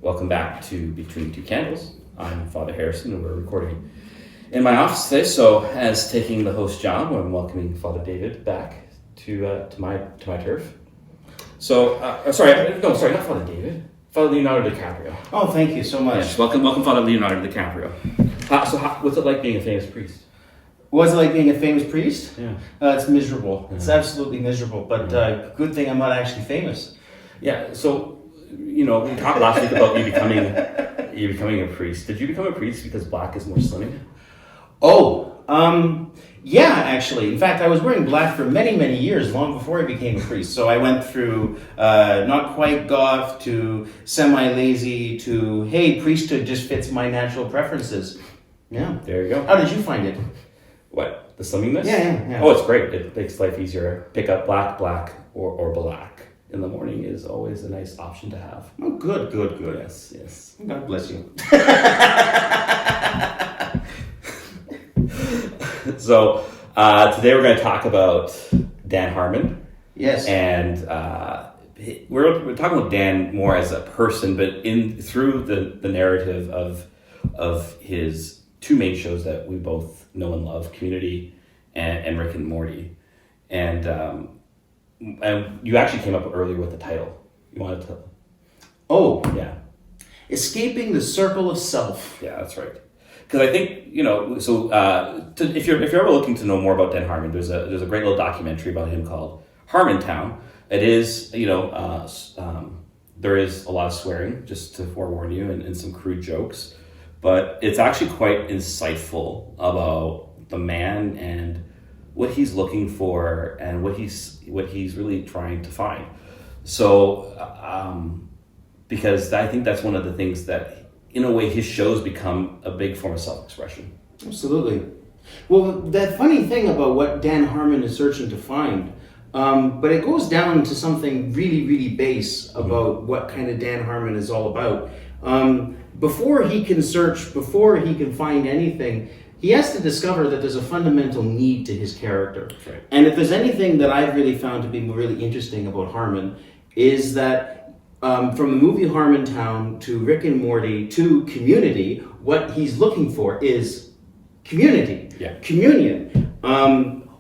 Welcome back to Between Two Candles. I'm Father Harrison, and we're recording in my office today. So, as taking the host job, I'm welcoming Father David back to my turf. So, not Father David, Father Leonardo DiCaprio. Oh, thank you so much. Yes, welcome, Father Leonardo DiCaprio. What's it like being a famous priest? What's it like being a famous priest? Yeah, it's miserable. Yeah. It's absolutely miserable. But good thing I'm not actually famous. Yeah. So, we talked last week about you becoming a priest. Did you become a priest because black is more slimming? Yeah, actually. In fact, I was wearing black for many, many years, long before I became a priest. So I went through not quite goth to semi-lazy to, hey, priesthood just fits my natural preferences. Yeah. There you go. How did you find it? What? The slimminess? Yeah. Oh, it's great. It makes life easier. Pick up black, or black in the morning is always a nice option to have. Oh, good. Yes. God bless you. So, today we're going to talk about Dan Harmon. Yes. And we're talking about Dan more as a person, but through the narrative of his two main shows that we both know and love, Community and Rick and Morty. And you actually came up earlier with the title. You wanted to... Oh. Yeah. Escaping the Circle of Self. Yeah, that's right. Because I think, if you're ever looking to know more about Dan Harmon, there's a great little documentary about him called Harmontown. It is, there is a lot of swearing, just to forewarn you, and some crude jokes. But it's actually quite insightful about the man and what he's looking for and what he's really trying to find. So, because I think that's one of the things that, in a way, his shows become a big form of self-expression. Absolutely. Well, the funny thing about what Dan Harmon is searching to find, but it goes down to something really, really base about what kind of Dan Harmon is all about. Before he can find anything, he has to discover that there's a fundamental need to his character. Right. And if there's anything that I've really found to be really interesting about Harmon, is that from the movie Harmontown to Rick and Morty to Community, what he's looking for is community, communion.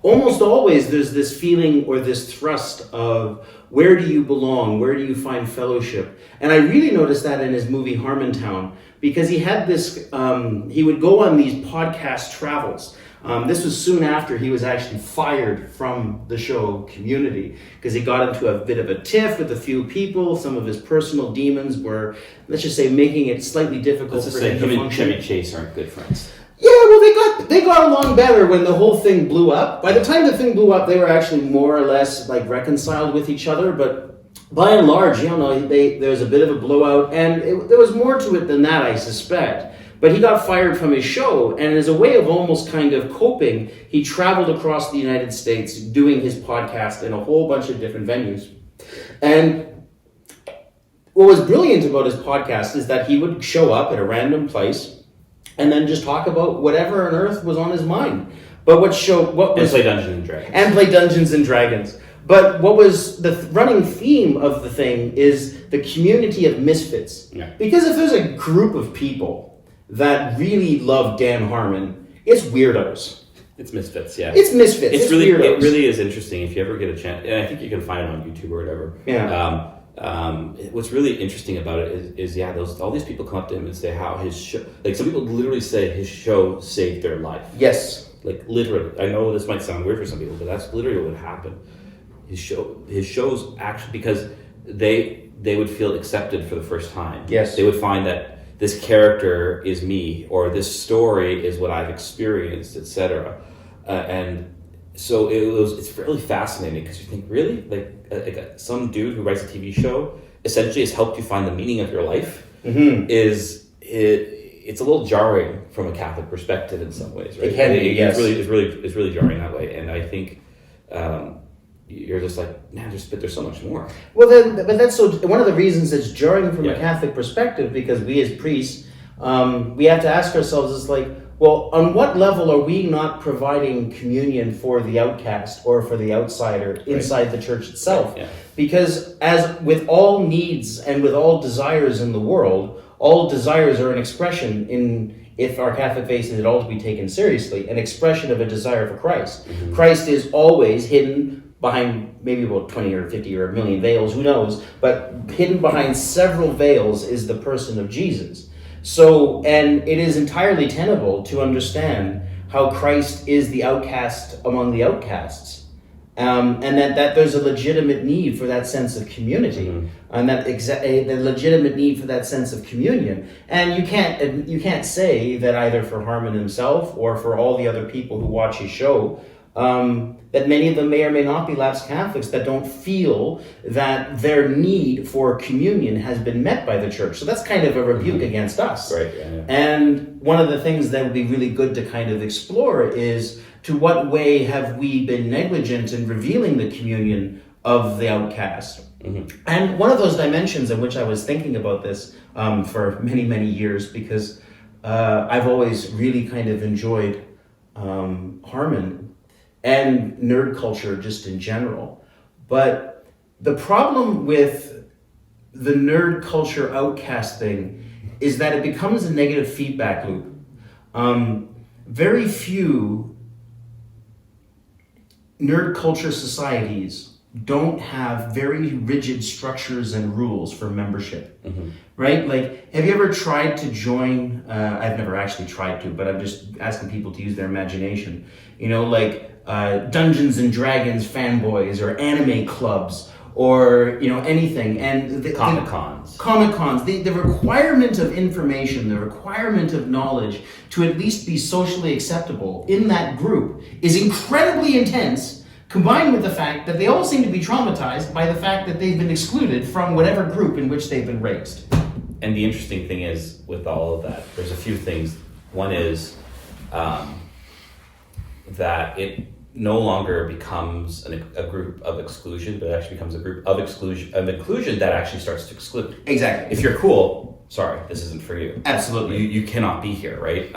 Almost always there's this feeling or this thrust of where do you belong, where do you find fellowship? And I really noticed that in his movie Harmontown, because he had this, he would go on these podcast travels. This was soon after he was actually fired from the show Community, because he got into a bit of a tiff with a few people. Some of his personal demons were, let's just say, making it slightly difficult for him to function. Him and Chevy Chase aren't good friends. Yeah, well, they got along better when the whole thing blew up. By the time the thing blew up, they were actually more or less reconciled with each other. But by and large, there was a bit of a blowout, and there was more to it than that, I suspect. But he got fired from his show, and as a way of almost kind of coping, he traveled across the United States doing his podcast in a whole bunch of different venues. And what was brilliant about his podcast is that he would show up at a random place and then just talk about whatever on earth was on his mind. But and play Dungeons and Dragons. And play Dungeons and Dragons. But what was the running theme of the thing is the community of misfits. Yeah. Because if there's a group of people that really love Dan Harmon, it's weirdos. It's misfits, yeah. It's misfits. It's weirdos. It really is interesting if you ever get a chance, and I think you can find it on YouTube or whatever. Yeah. What's really interesting about it is all these people come up to him and say how his show, some people literally say his show saved their life. Yes. Literally. I know this might sound weird for some people, but that's literally what happened. His shows actually, because they would feel accepted for the first time. Yes. They would find that this character is me, or this story is what I've experienced, etc. And so it's fairly fascinating, because you think, really? Some dude who writes a TV show essentially has helped you find the meaning of your life. Mm-hmm. It's a little jarring from a Catholic perspective in some ways, right? It can be, yes. It's really jarring that way, and I think you're just like, man, there's so much more. Well, but that's one of the reasons it's jarring from a Catholic perspective, because we as priests, we have to ask ourselves, it's like, Well, on what level are we not providing communion for the outcast or for the outsider inside the church itself? Right, yeah. Because as with all needs and with all desires in the world, all desires are an expression if our Catholic faith is at all to be taken seriously, an expression of a desire for Christ. Mm-hmm. Christ is always hidden behind maybe about 20 or 50 or a million veils, who knows, but hidden behind several veils is the person of Jesus. So, and it is entirely tenable to understand how Christ is the outcast among the outcasts, and that there's a legitimate need for that sense of community, mm-hmm. and the legitimate need for that sense of communion. And you can't say that either for Harmon himself or for all the other people who watch his show, that many of them may or may not be lapsed Catholics that don't feel that their need for communion has been met by the church. So that's kind of a rebuke mm-hmm. against us. Right. Yeah. And one of the things that would be really good to kind of explore is to what way have we been negligent in revealing the communion of the outcast? Mm-hmm. And one of those dimensions in which I was thinking about this for many, many years, because I've always really kind of enjoyed Harmon and nerd culture just in general. But the problem with the nerd culture outcast thing is that it becomes a negative feedback loop. Very few nerd culture societies don't have very rigid structures and rules for membership, mm-hmm. right? Like, have you ever tried to join, I've never actually tried to, but I'm just asking people to use their imagination, like Dungeons and Dragons fanboys or anime clubs or, anything. And Comic-Cons. The requirement of information, the requirement of knowledge to at least be socially acceptable in that group is incredibly intense, combined with the fact that they all seem to be traumatized by the fact that they've been excluded from whatever group in which they've been raised. And the interesting thing is, with all of that, there's a few things. One is that it no longer becomes a group of exclusion, but it actually becomes a group of inclusion that actually starts to exclude. Exactly. If you're cool, sorry, this isn't for you. Absolutely. You cannot be here, right?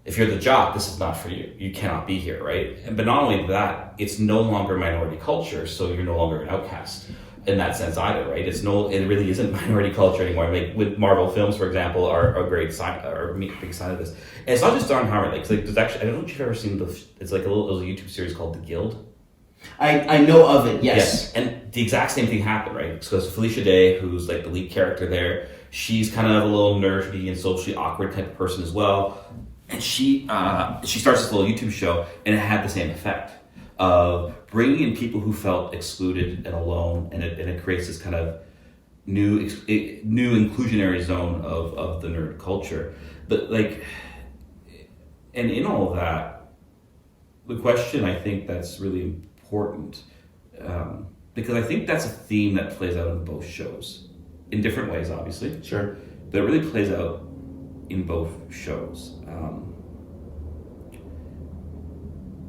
If you're the jock, this is not for you. You cannot be here, right? But not only that, it's no longer minority culture, so you're no longer an outcast in that sense either, right? It really isn't minority culture anymore. Like with Marvel films, for example, are a great sign, or a big sign of this. And it's not just Dan Harmon. Like there's actually, I don't know if you've ever seen it's like a YouTube series called The Guild. I know of it, yes. And the exact same thing happened, right? Because Felicia Day, who's like the lead character there, she's kind of a little nerdy and socially awkward type of person as well. And she starts this little YouTube show, and it had the same effect of bringing in people who felt excluded and alone, and it creates this kind of new inclusionary zone of the nerd culture. But and in all of that, the question I think that's really important, because I think that's a theme that plays out in both shows, in different ways, obviously. Sure. But it really plays out in both shows.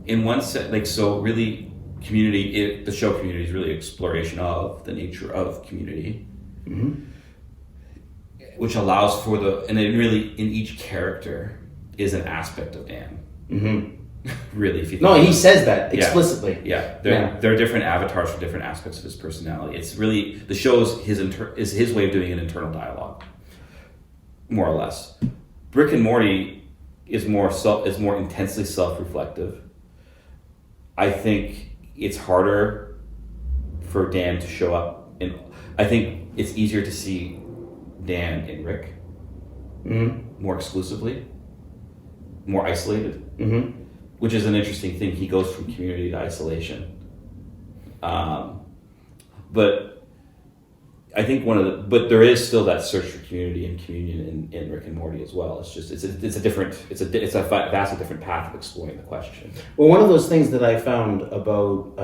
In one set, so really community, the show Community is really exploration of the nature of community, mm-hmm. which allows for and it really, in each character, is an aspect of Dan. Mm-hmm. Really, if you think he says that explicitly. Yeah. There are different avatars for different aspects of his personality. It's really, the show is his way of doing an internal dialogue, more or less. Rick and Morty is more intensely self-reflective. I think it's harder for Dan to show up, and I think it's easier to see Dan in Rick, mm-hmm. more exclusively, more isolated, mm-hmm. which is an interesting thing. He goes from community to isolation, but I think but there is still that search for community and communion in Rick and Morty as well. It's just it's a vastly different path of exploring the question. Well, one of those things that I found about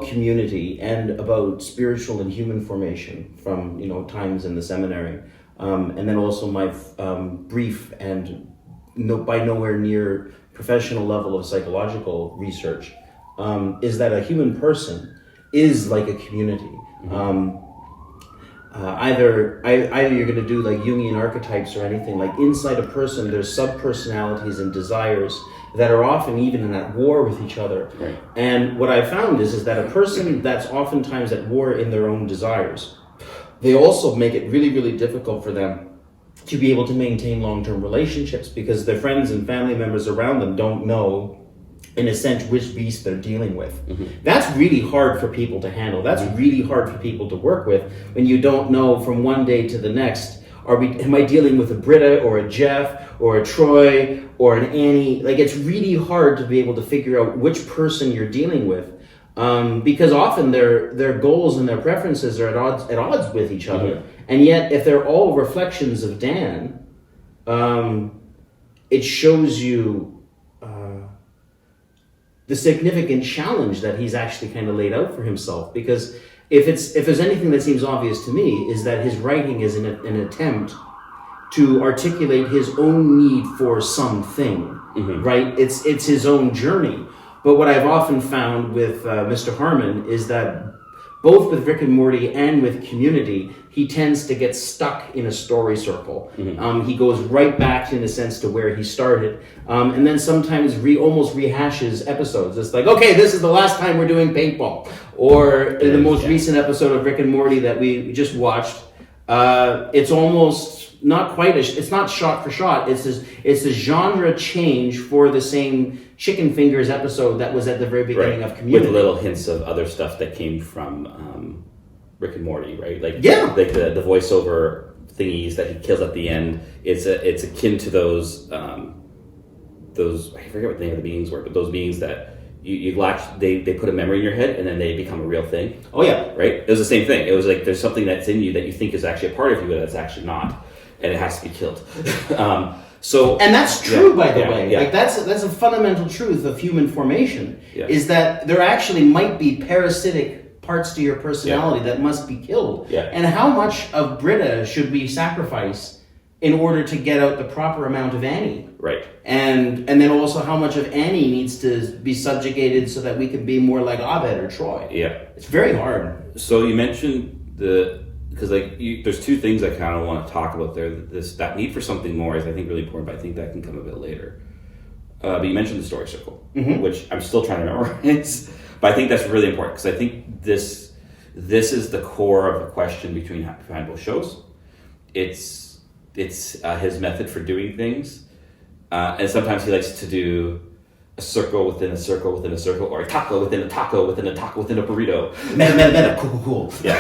community and about spiritual and human formation from times in the seminary, and then also my brief and by nowhere near professional level of psychological research, is that a human person is like a community. either you're going to do like Jungian archetypes or anything, like inside a person there's sub-personalities and desires that are often even at war with each other. Right. And what I found is that a person that's oftentimes at war in their own desires, they also make it really, really difficult for them to be able to maintain long-term relationships because their friends and family members around them don't know, in a sense, which beast they're dealing with. That's really hard for people to handle. That's really hard for people to work with when you don't know from one day to the next, am I dealing with a Britta or a Jeff or a Troy or an Annie? Like, it's really hard to be able to figure out which person you're dealing with. Because often their goals and their preferences are at odds with each other. And yet, if they're all reflections of Dan, it shows you the significant challenge that he's actually kind of laid out for himself. Because if there's anything that seems obvious to me, is that his writing is an attempt to articulate his own need for something, right? It's his own journey. But what I've often found with Mr. Harmon is that both with Rick and Morty and with Community, he tends to get stuck in a story circle. He goes right back, in a sense, to where he started. And then sometimes almost rehashes episodes. It's like, okay, this is the last time we're doing paintball. Or in the most recent episode of Rick and Morty that we just watched, it's almost not quite it's not shot for shot. It's a genre change for the same Chicken Fingers episode that was at the very beginning of Community. With little hints of other stuff that came from Rick and Morty, right? Like the voiceover thingies that he kills at the end. It's akin to those I forget what the name of the beings were, but those beings that you latch, they put a memory in your head and then they become a real thing. Oh yeah, right. It was the same thing. It was like there's something that's in you that you think is actually a part of you, but it's actually not, and it has to be killed. And that's true, by the way. Yeah. Like that's a fundamental truth of human formation, is that there actually might be parasitic parts to your personality that must be killed. Yeah. And how much of Britta should we sacrifice in order to get out the proper amount of Annie? Right. And then also how much of Annie needs to be subjugated so that we can be more like Abed or Troy. Yeah. It's very hard. So you mentioned because there's two things I kind of want to talk about there. That need for something more is, I think, really important, but I think that can come a bit later. But you mentioned the story circle, which I'm still trying to memorize. But I think that's really important because I think this is the core of the question behind both shows. It's his method for doing things, and sometimes he likes to do a circle within a circle within a circle, or a taco within a taco within a taco within a burrito. Meta, cool. Yeah.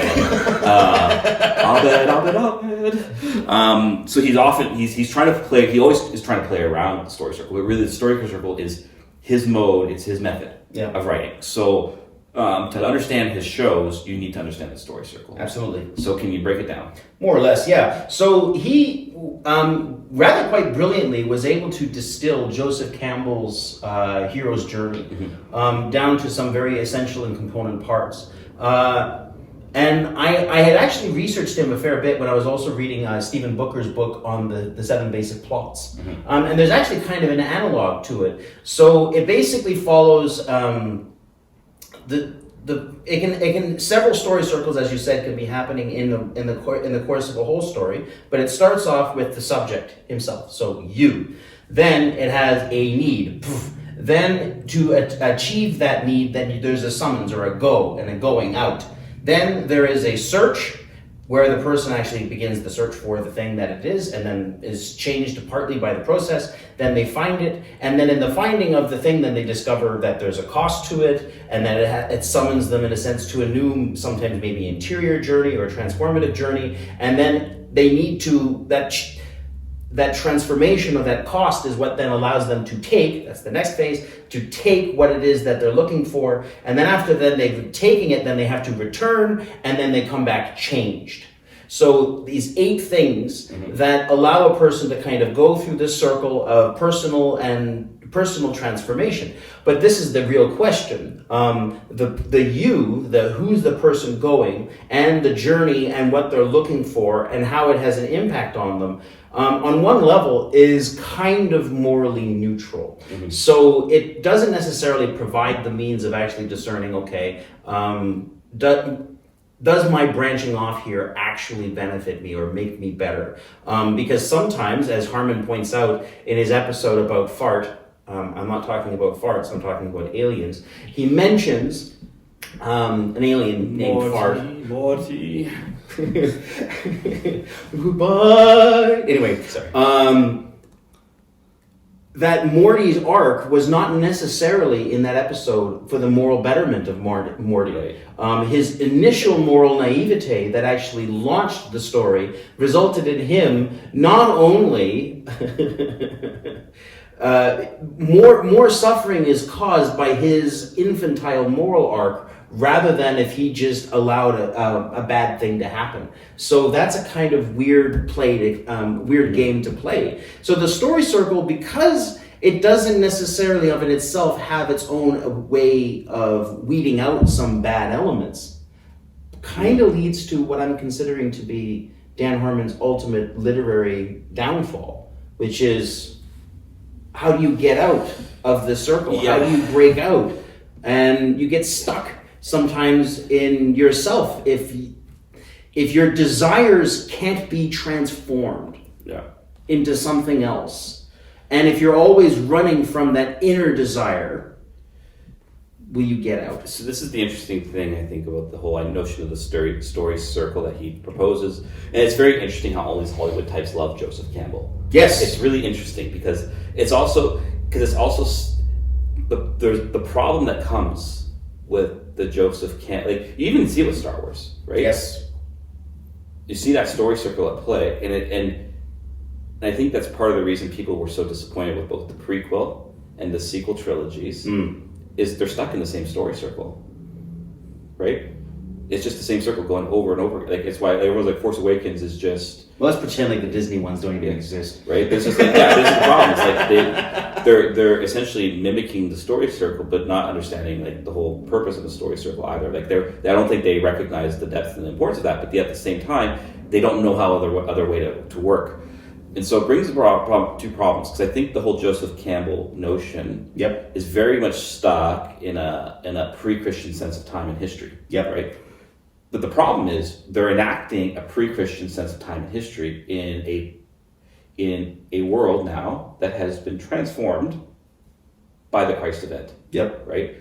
Abed. So he's trying to play. He always is trying to play around the story circle. But really, the story circle is his mode. It's his method of writing. So to understand his shows, you need to understand the story circle. Absolutely. So can you break it down? More or less, yeah. So he, rather quite brilliantly, was able to distill Joseph Campbell's hero's journey down to some very essential and component parts. And I had actually researched him a fair bit when I was also reading Stephen Booker's book on the 7 basic plots. And there's actually kind of an analog to it. So it basically follows several story circles, as you said, can be happening in the course of a whole story, but it starts off with the subject himself, so you. Then it has a need. Then to achieve that need, then there's a summons or a go and a going out. Then there is a search, where the person actually begins the search for the thing that it is, and then is changed partly by the process. Then they find it, and then in the finding of the thing, then they discover that there's a cost to it, and that it summons them, in a sense, to a new, sometimes maybe interior journey or a transformative journey, and then they need to, that transformation of that cost is what then allows them to take, that's the next phase, to take what it is that they're looking for, and then after then they've taken it, then they have to return, and then they come back changed. So these 8 things that allow a person to kind of go through this circle of personal transformation. But this is the real question. Who's the person going, and the journey and what they're looking for and how it has an impact on them, on one level is kind of morally neutral. So it doesn't necessarily provide the means of actually discerning, does my branching off here actually benefit me or make me better? Because sometimes, as Harmon points out in his episode about fart, I'm not talking about farts, I'm talking about aliens. He mentions an alien named Fart. Morty. Goodbye. Anyway, sorry. That Morty's arc was not necessarily in that episode for the moral betterment of Morty. Right. His initial moral naivete that actually launched the story resulted in him not only more suffering is caused by his infantile moral arc rather than if he just allowed a bad thing to happen. So that's a kind of weird game to play. So the story circle, because it doesn't necessarily of in itself have its own way of weeding out some bad elements, kind of leads to what I'm considering to be Dan Harmon's ultimate literary downfall, which is, how do you get out of the circle? Yeah. How do you break out? And you get stuck sometimes in yourself if your desires can't be transformed into something else. And if you're always running from that inner desire, will you get out? So this is the interesting thing, I think, about the whole notion of the story circle that he proposes. And it's very interesting how all these Hollywood types love Joseph Campbell. Yes. It's really interesting because it's also the problem that comes with the Joseph Campbell. Like, you even see it with Star Wars, right? Yes. You see that story circle at play, and I think that's part of the reason people were so disappointed with both the prequel and the sequel trilogies. Is they're stuck in the same story circle, right? It's just the same circle going over and over. Like, it's why everyone's like, Force Awakens is just... Well, let's pretend like the Disney ones don't even exist. Right? There's just like, this is the problem. It's like they're essentially mimicking the story circle, but not understanding like the whole purpose of the story circle either. Like, I don't think they recognize the depth and the importance of that, but yet at the same time, they don't know how other way to work. And so it brings about two problems, because I think the whole Joseph Campbell notion is very much stuck in a pre-Christian sense of time and history. Right? But the problem is they're enacting a pre-Christian sense of time and history in a world now that has been transformed by the Christ event. Right?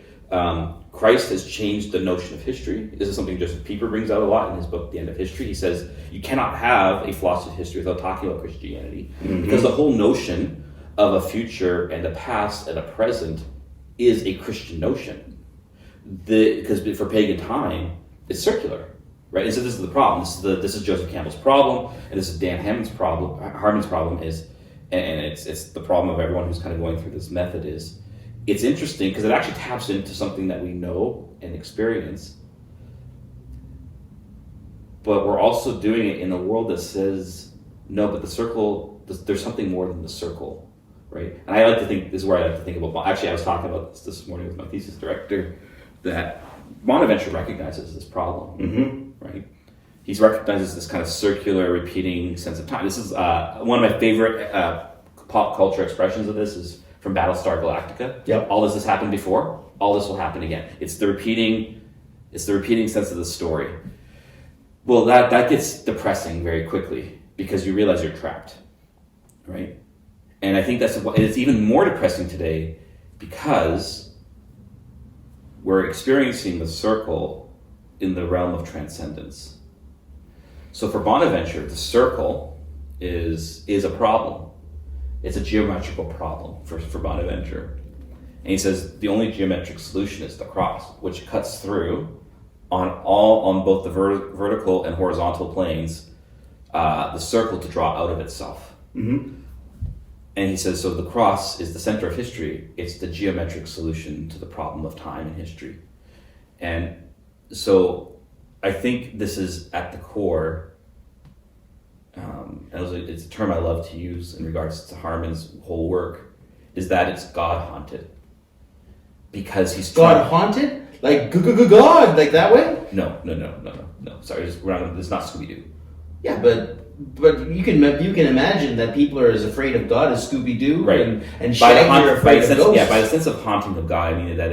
Christ has changed the notion of history. This is something Joseph Pieper brings out a lot in his book, The End of History. He says you cannot have a philosophy of history without talking about Christianity, because the whole notion of a future and a past and a present is a Christian notion. Because for pagan time, it's circular, right? And so this is the problem. This is Joseph Campbell's problem, and this is Dan Harmon's problem is, and it's the problem of everyone who's kind of going through this method is, it's interesting because it actually taps into something that we know and experience, but we're also doing it in a world that says, no, but the circle, there's something more than the circle, right? And I like to think, this is where I like to think about, actually I was talking about this morning with my thesis director, that Bonaventure recognizes this problem, right? He recognizes this kind of circular, repeating sense of time. This is one of my favorite pop culture expressions of this is from Battlestar Galactica. All this has happened before, all this will happen again. It's the repeating sense of the story. Well, that gets depressing very quickly because you realize you're trapped, right? And I think it's even more depressing today because we're experiencing the circle in the realm of transcendence. So for Bonaventure, the circle is a problem. It's a geometrical problem for Bonaventure. And he says the only geometric solution is the cross, which cuts through on both the vertical and horizontal planes, the circle to draw out of itself. And he says, so the cross is the center of history. It's the geometric solution to the problem of time and history. And so I think this is at the core, it's a term I love to use in regards to Harmon's whole work, is that it's God-haunted. Because he's God-haunted? Like God, like that way? No. Sorry, it's not Scooby-Doo. Yeah, but you can imagine that people are as afraid of God as Scooby-Doo, right? And Shaggy are afraid of ghosts. Yeah, by the sense of haunting of God, I mean that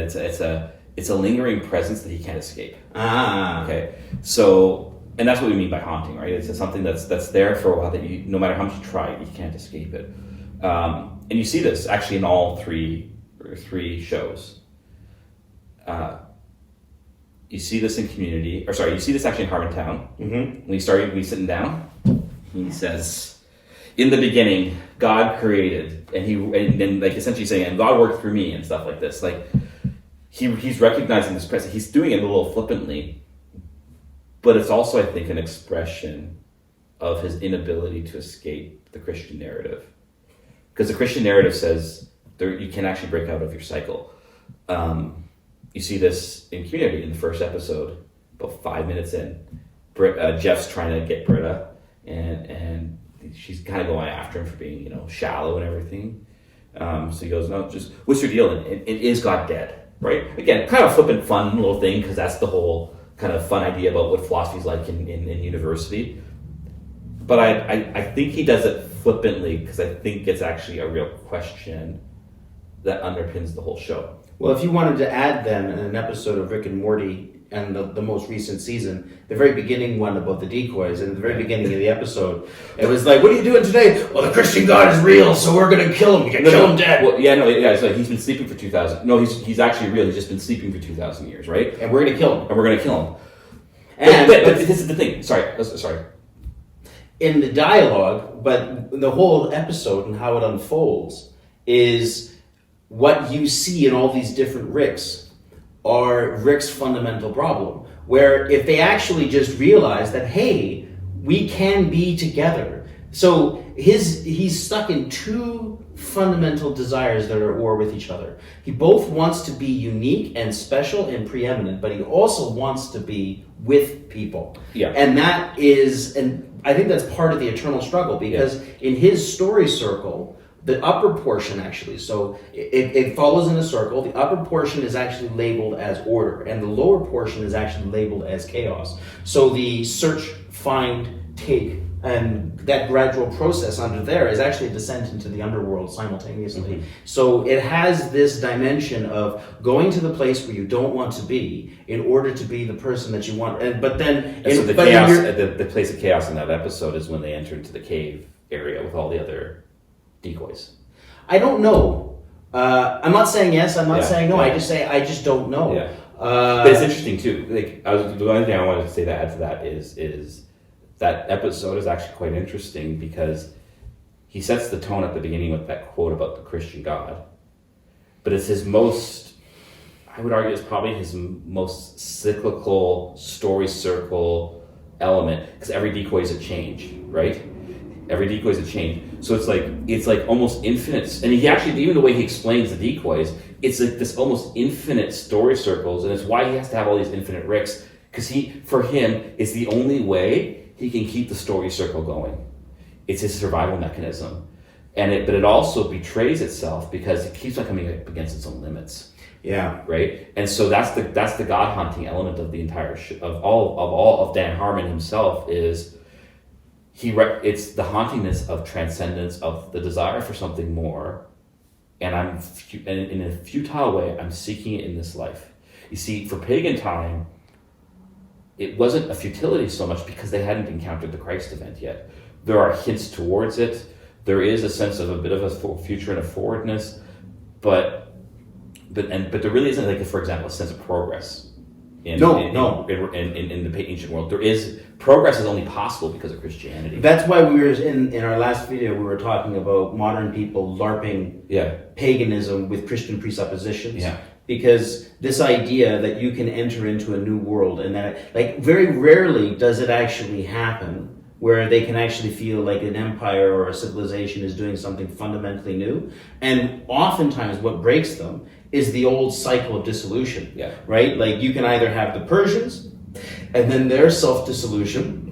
it's a lingering presence that he can't escape. Okay. So, and that's what we mean by haunting, right? It's something that's there for a while that you, no matter how much you try, you can't escape it. And you see this actually in all three shows. You see this in Community, you see this actually in Harmontown. Mm-hmm. When he's sitting down, he says, "In the beginning, God created," and like essentially saying, "And God worked through me," and stuff like this. Like he's recognizing this presence. He's doing it a little flippantly, but it's also, I think, an expression of his inability to escape the Christian narrative, because the Christian narrative says you can actually break out of your cycle. You see this in Community in the first episode, about 5 minutes in. Jeff's trying to get Britta, and she's kind of going after him for being, shallow and everything. So he goes, "No, just what's your deal? And is God dead?" Right? Again, kind of flippant, fun little thing, because that's the whole kind of fun idea about what philosophy's like in university. But I think he does it flippantly because I think it's actually a real question that underpins the whole show. Well, if you wanted to add then an episode of Rick and Morty and the most recent season, the very beginning one about the decoys, and at the very beginning of the episode, it was like, "What are you doing today?" "Well, the Christian God is real, so we're going to kill him. We can kill him dead." Well, so he's been sleeping for 2,000. No, he's actually real. He's just been sleeping for 2,000 years, right? And we're going to kill him. But this is the thing. Sorry. In the dialogue, but the whole episode and how it unfolds is what you see in all these different Ricks are Rick's fundamental problem. Where if they actually just realize that, hey, we can be together. So he's stuck in two fundamental desires that are at war with each other. He both wants to be unique and special and preeminent, but he also wants to be with people. Yeah. And I think that's part of the eternal struggle, because in his story circle, the upper portion actually, so it follows in a circle. The upper portion is actually labeled as order, and the lower portion is actually labeled as chaos. So the search, find, take, and that gradual process under there is actually a descent into the underworld simultaneously. Mm-hmm. So it has this dimension of going to the place where you don't want to be in order to be the person that you want. The place of chaos in that episode is when they enter into the cave area with all the other decoys. I don't know. I'm not saying yes. I'm not saying no. I just don't know. Yeah. But it's interesting too. The only thing I wanted to say to add to that is that episode is actually quite interesting because he sets the tone at the beginning with that quote about the Christian God. But it's I would argue, it's probably his most cyclical story circle element, because every decoy is a change, right? Every decoy is a change. So it's like almost infinite. And he actually, even the way he explains the decoys, it's like this almost infinite story circles, and it's why he has to have all these infinite Ricks, because for him, it's the only way he can keep the story circle going. It's his survival mechanism. But it also betrays itself because it keeps on coming up against its own limits. Yeah. Right? And so that's the God hunting element of the entire of all of Dan Harmon himself is it's the hauntingness of transcendence, of the desire for something more, and in a futile way, I'm seeking it in this life. You see, for pagan time, it wasn't a futility so much because they hadn't encountered the Christ event yet. There are hints towards it. There is a sense of a bit of a future and a forwardness, but there really isn't, like, for example, a sense of progress. In the ancient world, progress is only possible because of Christianity. That's why we were in our last video. We were talking about modern people LARPing paganism with Christian presuppositions. Yeah. Because this idea that you can enter into a new world, and that, like, very rarely does it actually happen where they can actually feel like an empire or a civilization is doing something fundamentally new. And oftentimes what breaks them is the old cycle of dissolution, right? Like, you can either have the Persians and then their self-dissolution,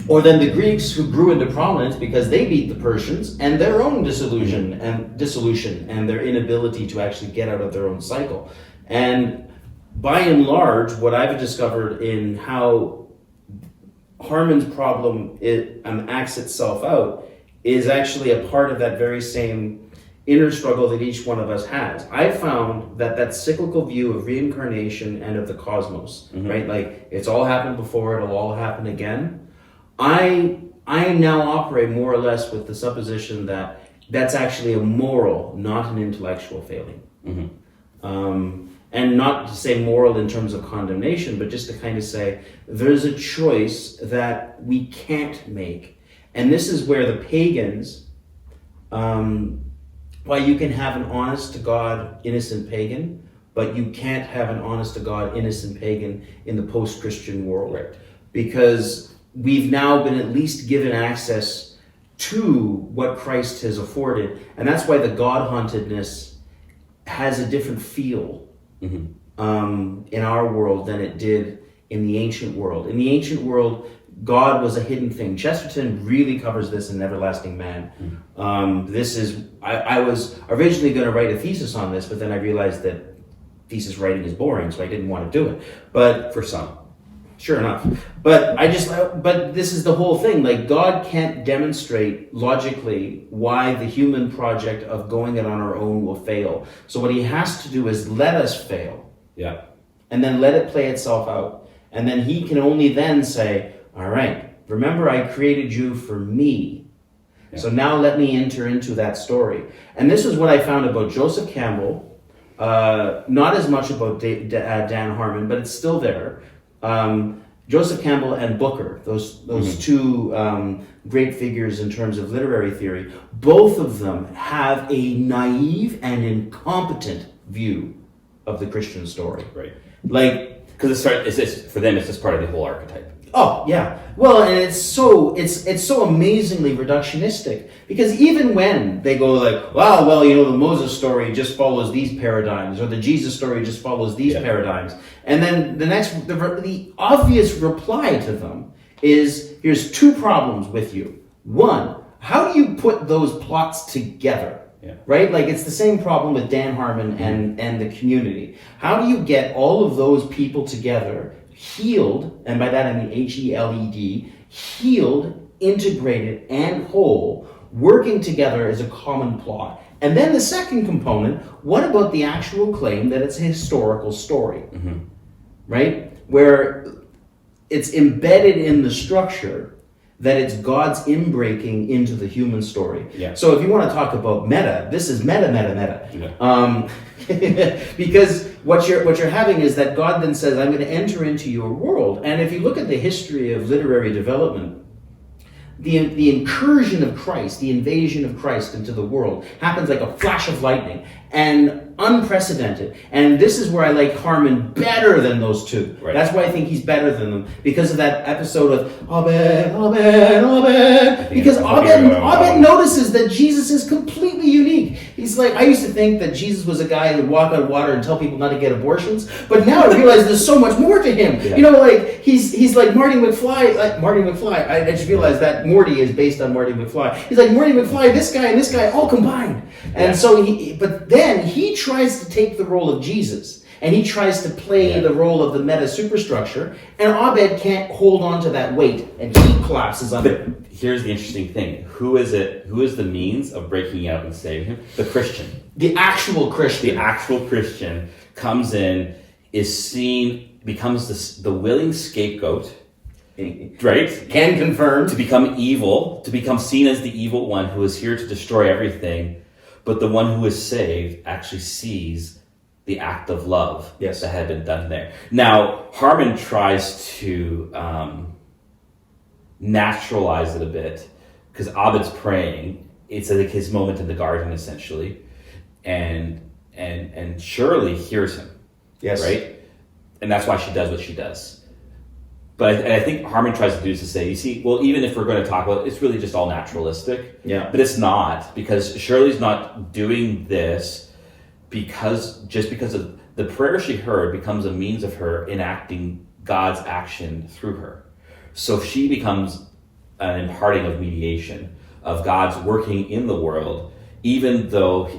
or then the Greeks who grew into prominence because they beat the Persians and their own dissolution and their inability to actually get out of their own cycle. And by and large, what I've discovered in how Harmon's problem acts itself out is actually a part of that very same inner struggle that each one of us has. I found that cyclical view of reincarnation and of the cosmos, right? Like, it's all happened before, it'll all happen again. I now operate more or less with the supposition that that's actually a moral, not an intellectual failing. And not to say moral in terms of condemnation, but just to kind of say there's a choice that we can't make. And this is where the pagans, why you can have an honest to God innocent pagan, but you can't have an honest to God innocent pagan in the post-Christian world. Right. Because we've now been at least given access to what Christ has afforded. And that's why the God-hauntedness has a different feel in our world than it did in the ancient world. In the ancient world, God was a hidden thing. Chesterton really covers this in Everlasting Man. I was originally going to write a thesis on this, but then I realized that thesis writing is boring, so I didn't want to do it. But For some. sure enough. But this is the whole thing. Like, God can't demonstrate logically why the human project of going it on our own will fail. So what he has to do is let us fail. Yeah. And then let it play itself out. And then he can only then say, all right, remember I created you for me. Yeah. So now let me enter into that story. And this is what I found about Joseph Campbell. Not as much about Dan Harmon, but it's still there. Joseph Campbell and Booker, those two great figures in terms of literary theory, both of them have a naive and incompetent view of the Christian story. Right. Like, because for them, it's just part of the whole archetype. oh yeah, well, and it's so amazingly reductionistic, because even when they go like, wow, well, you know, the Moses story just follows these paradigms, or the Jesus story just follows these paradigms, and then the obvious reply to them is, here's two problems with you. One, how do you put those plots together? Yeah. Right? Like, it's the same problem with Dan Harmon and the community. How do you get all of those people together, healed, and by that I mean HELED, healed, integrated, and whole, working together as a common plot? And then the second component, what about the actual claim that it's a historical story? Right? Where it's embedded in the structure that it's God's inbreaking into the human story. Yeah. So if you want to talk about meta, this is meta. Yeah. Because what you're having is that God then says, I'm going to enter into your world. And if you look at the history of literary development, the incursion of Christ, the invasion of Christ into the world happens like a flash of lightning and unprecedented. And this is where I like Harmon better than those two. Right. That's why I think he's better than them, because of that episode of Abed. Because Abed notices that Jesus is completely unique. He's like, I used to think that Jesus was a guy who would walk on water and tell people not to get abortions, but now I realize there's so much more to him. Yeah. You know, like he's like Marty McFly. I just realized that Morty is based on Marty McFly. He's like Marty McFly, this guy and this guy all combined. And so but then he tries to take the role of Jesus, and he tries to play the role of the meta superstructure, and Abed can't hold on to that weight, and he collapses under it. Here's the interesting thing. Who is the means of breaking out and saving him? The Christian. The actual Christian. The actual Christian comes in, is seen, becomes the willing scapegoat, right? Can confirm. To become evil, to become seen as the evil one who is here to destroy everything. But the one who is saved actually sees the act of love that had been done there. Now, Harmon tries to naturalize it a bit, because Abed's praying. It's like his moment in the garden, essentially. And Shirley hears him. Yes. Right? And that's why she does what she does. But I think Harmon tries to do is to say, you see, well, even if we're going to talk about it, it's really just all naturalistic. Yeah. But it's not, because Shirley's not doing this because of the prayer she heard becomes a means of her enacting God's action through her. So she becomes an imparting of mediation, of God's working in the world, even though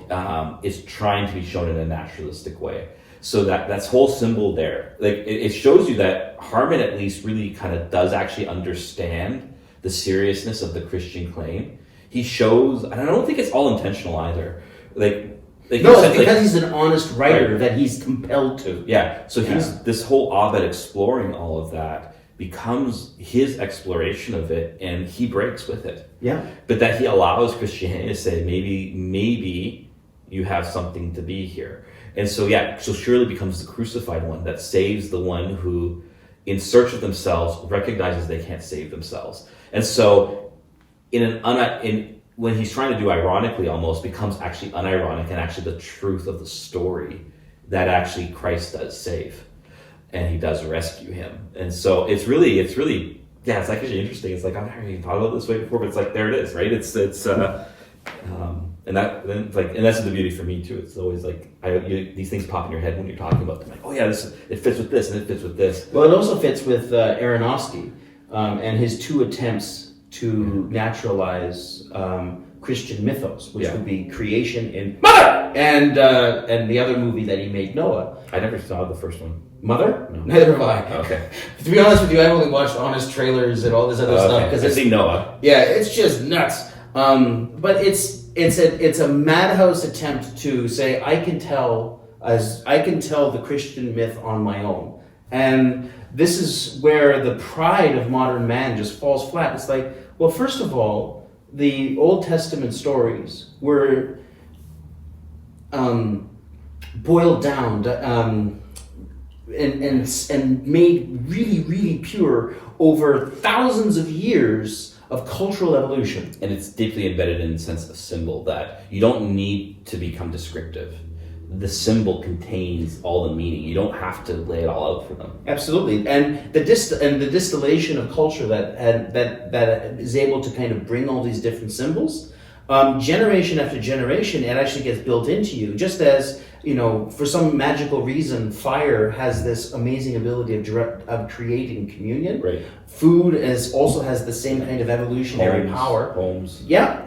it's trying to be shown in a naturalistic way. So that's whole symbol there. Like, it shows you that Harmon at least really kind of does actually understand the seriousness of the Christian claim. He shows, and I don't think it's all intentional either, No, it's because he's an honest writer Right. that he's compelled to. Yeah, so he's this whole Abed exploring all of that becomes his exploration of it, and he breaks with it. Yeah. But that he allows Christianity to say, maybe you have something to be here. And so so surely becomes the crucified one that saves the one who, in search of themselves, recognizes they can't save themselves. And so when he's trying to do ironically almost, becomes actually unironic and actually the truth of the story that actually Christ does save and he does rescue him. And so it's really it's actually interesting. It's like, I've never even thought about it this way before, but it's like, there it is, right? And that's the beauty for me too. It's always like these things pop in your head when you're talking about them. Like, oh yeah, it fits with this and it fits with this. Well, it also fits with Aronofsky and his two attempts to naturalize Christian mythos, which would be creation in Mother, and the other movie that he made, Noah. I never saw the first one. Mother? No. Neither have I. Okay. To be honest with you, I've only watched honest trailers and all this other stuff because I've seen Noah. Yeah, it's just nuts. But it's a madhouse attempt to say I can tell the Christian myth on my own, and this is where the pride of modern man just falls flat. It's like, well, first of all, the Old Testament stories were boiled down and made really, really pure over thousands of years of cultural evolution. And it's deeply embedded in the sense of symbol that you don't need to become descriptive. The symbol contains all the meaning. You don't have to lay it all out for them. Absolutely, and the distillation of culture that is able to kind of bring all these different symbols, generation after generation, it actually gets built into you. Just as, for some magical reason, fire has this amazing ability of creating communion. Right. Food also has the same kind of evolutionary power. Homes. Yeah.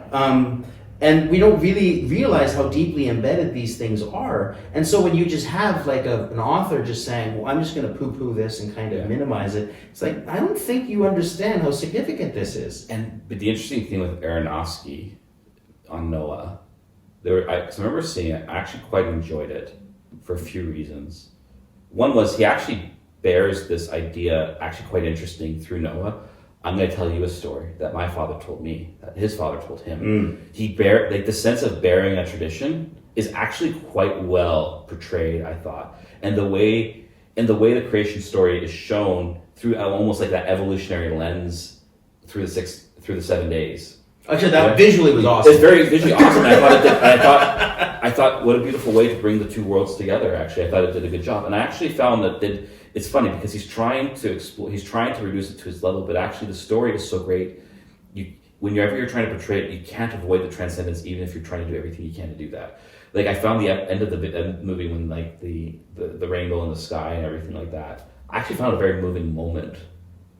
And we don't really realize how deeply embedded these things are. And so when you just have like an author just saying, well, I'm just going to poo-poo this and kind of minimize it, it's like, I don't think you understand how significant this is. But the interesting thing with Aronofsky on Noah, I remember seeing it, I actually quite enjoyed it for a few reasons. One was he actually bears this idea, actually quite interesting, through Noah. I'm going to tell you a story that my father told me, that his father told him. The sense of bearing a tradition is actually quite well portrayed, I thought. And the way the creation story is shown through almost like that evolutionary lens through the 7 days. Actually, that visually was awesome. It's very visually awesome. I thought, what a beautiful way to bring the two worlds together. Actually, I thought it did a good job, and I actually found that it's funny because he's trying to reduce it to his level, but actually the story is so great. Whenever you're trying to portray it, you can't avoid the transcendence, even if you're trying to do everything you can to do that. Like I found the end of the movie when like the rainbow in the sky and everything like that. I actually found a very moving moment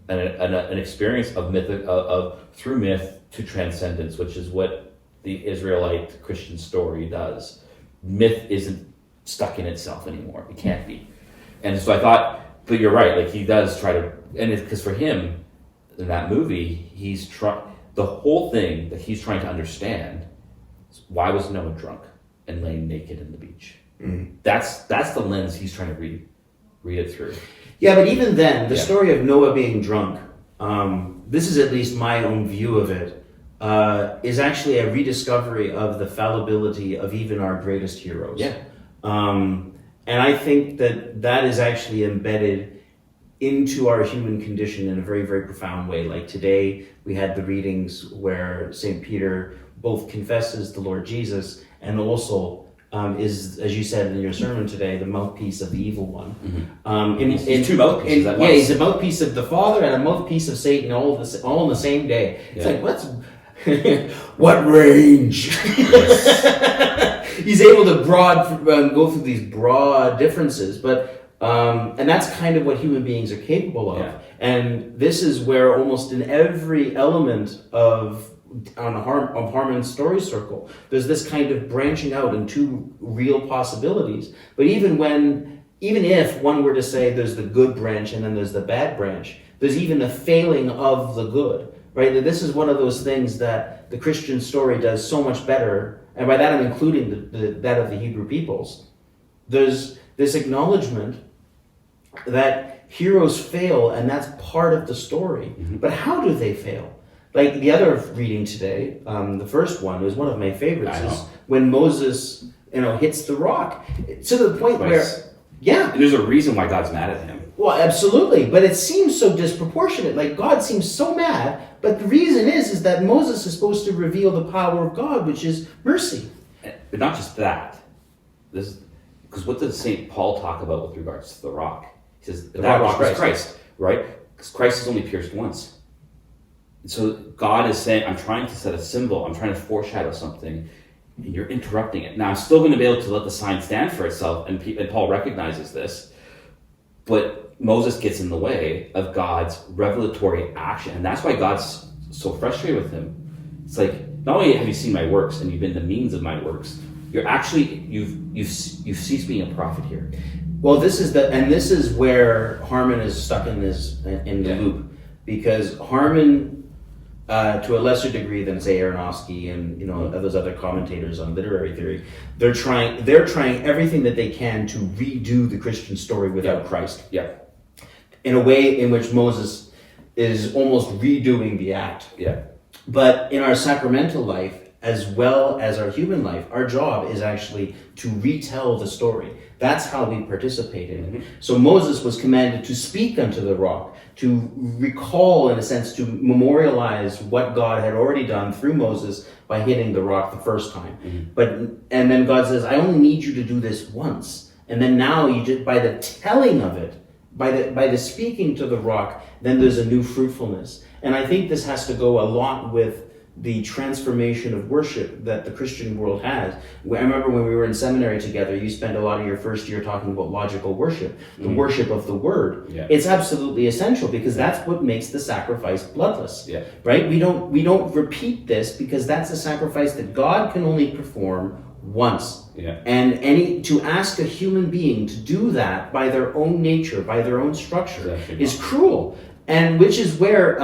and an experience of myth of through myth to transcendence, which is what the Israelite Christian story does. Myth isn't stuck in itself anymore. It can't be. And so I thought, but you're right, like he does try to, and because for him, in that movie, the whole thing that he's trying to understand is why was Noah drunk and laying naked in the beach? That's the lens he's trying to read it through. Yeah, but even then, the story of Noah being drunk, this is at least my own view of it, is actually a rediscovery of the fallibility of even our greatest heroes. Yeah. And I think that is actually embedded into our human condition in a very, very profound way. Like today, we had the readings where St. Peter both confesses the Lord Jesus and also is, as you said in your sermon today, the mouthpiece of the evil one. He's two mouthpieces at once. Yeah, he's a mouthpiece of the Father and a mouthpiece of Satan all in the same day. It's like, what range? He's able to go through these broad differences, but and that's kind of what human beings are capable of. Yeah. And this is where almost in every element of Harmon's story circle, there's this kind of branching out into real possibilities. But even if one were to say there's the good branch and then there's the bad branch, there's even a failing of the good, right? This is one of those things that the Christian story does so much better and by that I'm including that of the Hebrew peoples, there's this acknowledgement that heroes fail, and that's part of the story. But how do they fail? Like the other reading today, the first one was one of my favorites, is when Moses, hits the rock to the point where, and there's a reason why God's mad at him. Well, absolutely, but it seems so disproportionate. Like God seems so mad, but the reason is that Moses is supposed to reveal the power of God, which is mercy. But not just that. Because what does St. Paul talk about with regards to the rock? He says that rock is Christ, right? Because Christ is only pierced once. And so God is saying, I'm trying to set a symbol, I'm trying to foreshadow something, and you're interrupting it. Now, I'm still going to be able to let the sign stand for itself, and Paul recognizes this, but Moses gets in the way of God's revelatory action, and that's why God's so frustrated with him. It's like, not only have you seen my works and you've been the means of my works, you've ceased being a prophet here. Well, this is where Harmon is stuck in the loop, because Harmon, to a lesser degree than say Aronofsky and those other commentators on literary theory, they're trying everything that they can to redo the Christian story without Christ. Yeah. In a way in which Moses is almost redoing the act. Yeah. But in our sacramental life, as well as our human life, our job is actually to retell the story. That's how we participate in it. So Moses was commanded to speak unto the rock, to recall, in a sense, to memorialize what God had already done through Moses by hitting the rock the first time. And then God says, I only need you to do this once. And then now you just, by the telling of it, by the speaking to the rock, then there's a new fruitfulness. And I think this has to go a lot with the transformation of worship that the Christian world has. I remember when we were in seminary together, you spent a lot of your first year talking about logical worship, the worship of the word. Yeah. It's absolutely essential because that's what makes the sacrifice bloodless. Yeah. Right? We don't repeat this because that's a sacrifice that God can only perform once. Yeah. And to ask a human being to do that by their own nature, by their own structure, is cruel. And which is where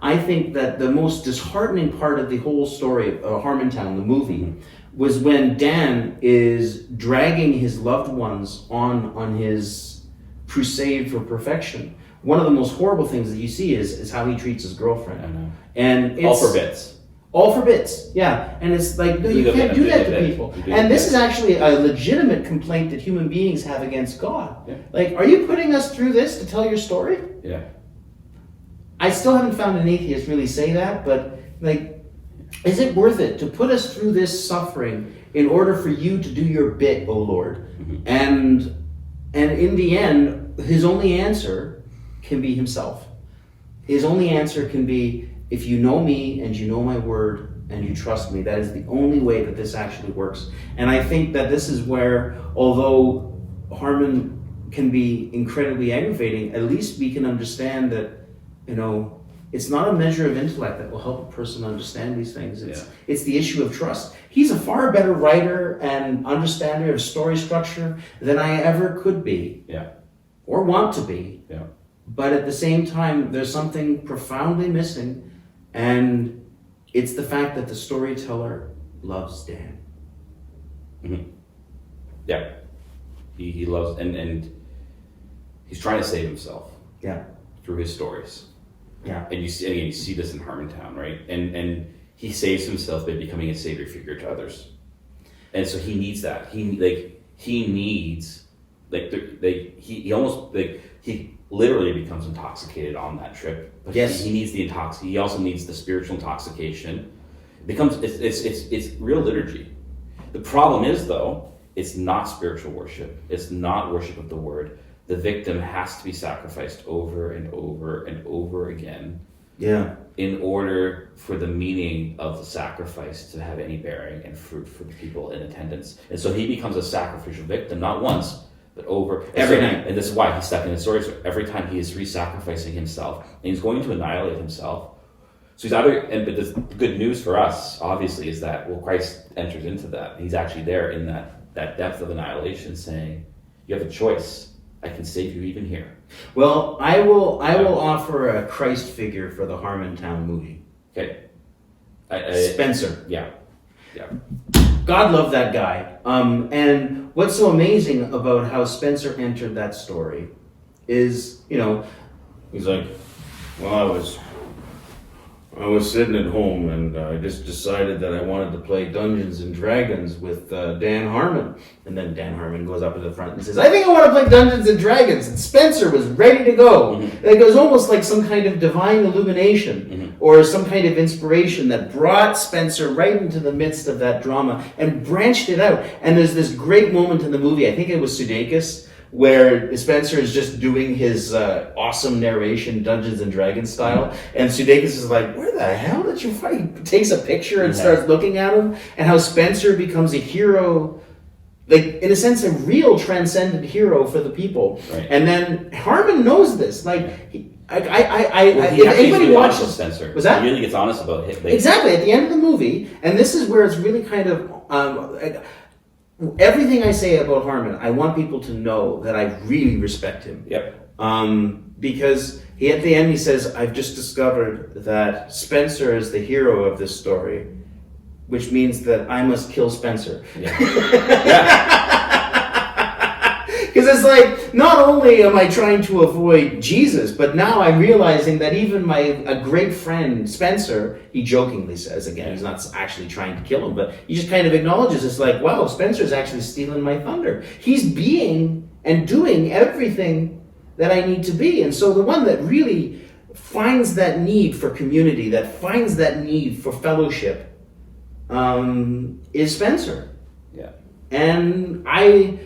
I think that the most disheartening part of the whole story of Harmontown, the movie, was when Dan is dragging his loved ones on his crusade for perfection. One of the most horrible things that you see is how he treats his girlfriend. I know. And it's, all for bits. All for bits, yeah. And it's like, no, you can't do that to people. And this is actually a legitimate complaint that human beings have against God. Yeah. Like, are you putting us through this to tell your story? Yeah. I still haven't found an atheist really say that, but like, is it worth it to put us through this suffering in order for you to do your bit, O Lord? And in the end, his only answer can be himself. His only answer can be, if you know me and you know my word and you trust me, that is the only way that this actually works. And I think that this is where, although Harmon can be incredibly aggravating, at least we can understand that it's not a measure of intellect that will help a person understand these things. It's the issue of trust. He's a far better writer and understander of story structure than I ever could be. Yeah. Or want to be. Yeah. But at the same time, there's something profoundly missing, and it's the fact that the storyteller loves Dan. Yeah. He loves, and he's trying to save himself. Yeah. Through his stories. Yeah, and you see this in Harmontown, right? And he saves himself by becoming a savior figure to others, and so he needs that. He literally becomes intoxicated on that trip. But yes, he needs the He also needs the spiritual intoxication. It's real liturgy. The problem is though, it's not spiritual worship. It's not worship of the word. The victim has to be sacrificed over and over and over again in order for the meaning of the sacrifice to have any bearing and fruit for the people in attendance. And so he becomes a sacrificial victim, not once, but over every night. And this is why he's stuck in his story. So every time he is re-sacrificing himself, and he's going to annihilate himself. So he's but the good news for us, obviously, is that, Christ enters into that. He's actually there in that depth of annihilation saying, you have a choice. I can save you even here. Well, I will offer a Christ figure for the Harmontown movie. Okay. Spencer. Yeah. God love that guy. And what's so amazing about how Spencer entered that story is, he's like, well, I was sitting at home and I just decided that I wanted to play Dungeons and Dragons with Dan Harmon. And then Dan Harmon goes up to the front and says, I think I want to play Dungeons and Dragons. And Spencer was ready to go. Mm-hmm. It was almost like some kind of divine illumination or some kind of inspiration that brought Spencer right into the midst of that drama and branched it out. And there's this great moment in the movie, I think it was Sudeikis, where Spencer is just doing his awesome narration, Dungeons and Dragons style, and Sudeikis is like, where the hell did you fight? He takes a picture and starts looking at him, and how Spencer becomes a hero, like, in a sense, a real transcendent hero for the people. Right. And then Harmon knows this. Like, if anybody watches Spencer, was that? He really gets honest about it. Exactly, at the end of the movie, and this is where it's really kind of... everything I say about Harmon, I want people to know that I really respect him. Yep. Because at the end he says, I've just discovered that Spencer is the hero of this story, which means that I must kill Spencer. Yeah. Because it's like, not only am I trying to avoid Jesus, but now I'm realizing that even a great friend, Spencer, he jokingly says, again, he's not actually trying to kill him, but he just kind of acknowledges, it's like, wow, Spencer's actually stealing my thunder. He's being and doing everything that I need to be. And so the one that really finds that need for community, that finds that need for fellowship, is Spencer. Yeah. And I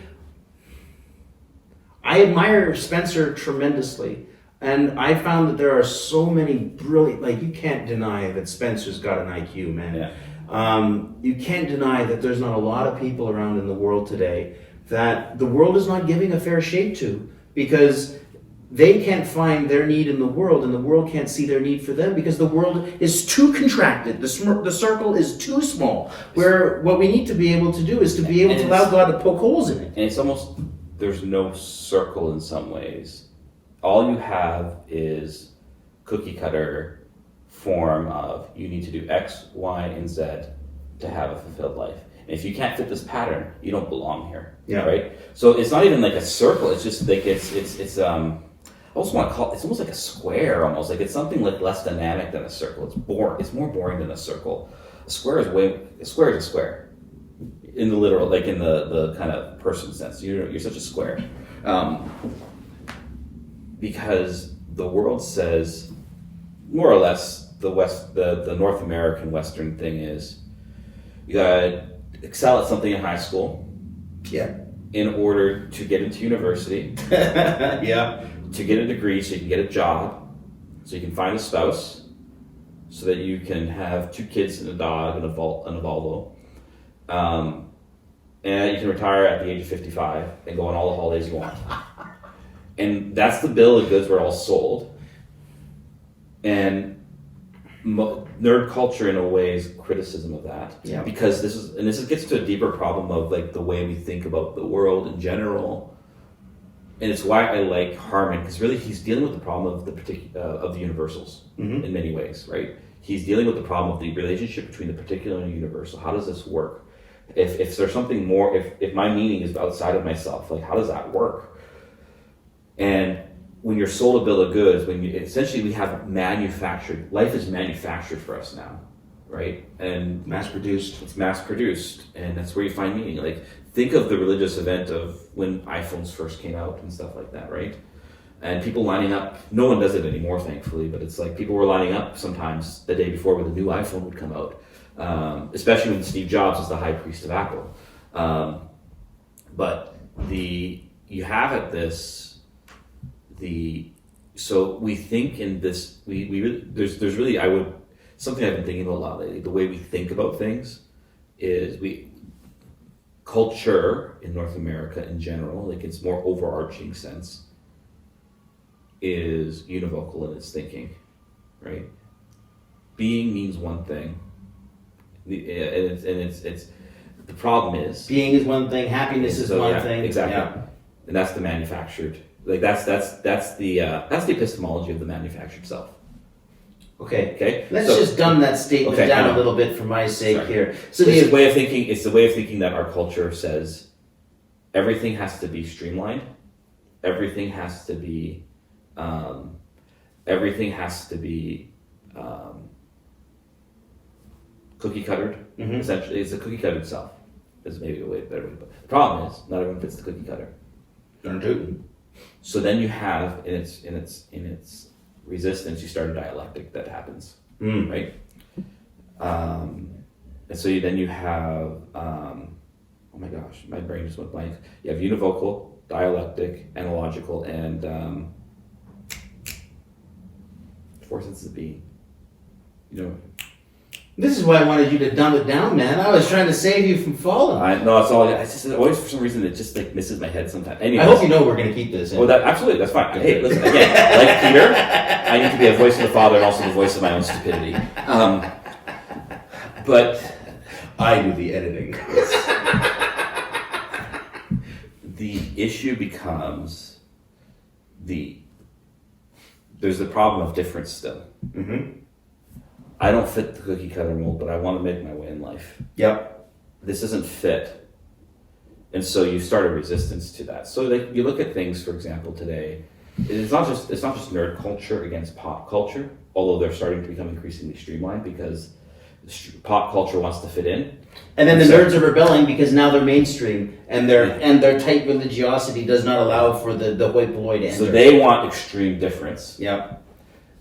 admire Spencer tremendously, and I found that there are so many brilliant, like, you can't deny that Spencer's got an IQ, man. Yeah. You can't deny that there's not a lot of people around in the world today that the world is not giving a fair shake to, because they can't find their need in the world, and the world can't see their need for them because the world is too contracted. The circle is too small, where what we need to be able to do is to be able to allow God to poke holes in it. And it's almost... there's no circle in some ways. All you have is cookie cutter form of you need to do X, Y, and Z to have a fulfilled life. And if you can't fit this pattern, you don't belong here. Yeah. Right? So it's not even like a circle. It's just like it's I also want to call it, it's almost like a square almost. Like it's something like less dynamic than a circle. It's boring. It's more boring than a circle. A square is a square. In the literal, like in the kind of person sense, you're such a square, because the world says, more or less, the North American Western thing is, you gotta excel at something in high school, yeah, in order to get into university, yeah, to get a degree, so you can get a job, so you can find a spouse, so that you can have 2 kids and a dog and a Volvo. And you can retire at the age of 55 and go on all the holidays you want. And that's the bill of goods we're all sold. And nerd culture, in a way, is criticism of that. Yeah. Because this gets to a deeper problem of like the way we think about the world in general. And it's why I like Harmon, because really he's dealing with the problem of the universals in many ways, right? He's dealing with the problem of the relationship between the particular and the universal. How does this work? If there's something more, if my meaning is outside of myself, like how does that work? And when you're sold a bill of goods, essentially we have manufactured, life is manufactured for us now, right? And mass produced. It's mass produced, and that's where you find meaning. Like think of the religious event of when iPhones first came out and stuff like that, right? And people lining up, no one does it anymore, thankfully, but it's like people were lining up sometimes the day before when the new iPhone would come out. Especially when Steve Jobs is the high priest of Apple. But you have at this, so we think in this, there's really, something I've been thinking about a lot lately, the way we think about things is culture in North America in general, like its more overarching sense, is univocal in its thinking, right? Being means one thing. It's the problem is being is one thing, happiness is one thing, exactly, and that's the manufactured. Like that's the epistemology of the manufactured self. Okay. Okay. Let's just dumb that statement Okay, I down know. a little bit for my sake Sorry. here. So It's the way of thinking. It's the way of thinking that our culture says everything has to be streamlined. Everything has to be. Everything has to be cookie cuttered. Mhm. Essentially, it's a cookie cutter itself. Is maybe a better way. But the problem is, not everyone fits the cookie cutter. Darn tootin'. So then you have in its resistance, you start a dialectic that happens, right? And so then you have oh my gosh, my brain just went blank. You have univocal, dialectic, analogical, and four senses of being. You know. This is why I wanted you to dumb it down, man. I was trying to save you from falling. No, it's all. It's just always for some reason it just like misses my head sometimes. Anyways, I hope you know we're going to keep this in. Well, absolutely, that's fine. Hey, listen again. Like Peter, I need to be a voice of the Father and also the voice of my own stupidity. But I do the editing. The issue becomes there's the problem of difference still. Mm-hmm. I don't fit the cookie cutter mold, but I want to make my way in life. Yep. This isn't fit. And so you start a resistance to that. So like you look at things, for example, today, it's not just nerd culture against pop culture, although they're starting to become increasingly streamlined because pop culture wants to fit in. And then the nerds are rebelling because now they're mainstream and their tight religiosity does not allow for the hoi polloi to enter. So they want extreme difference. Yep.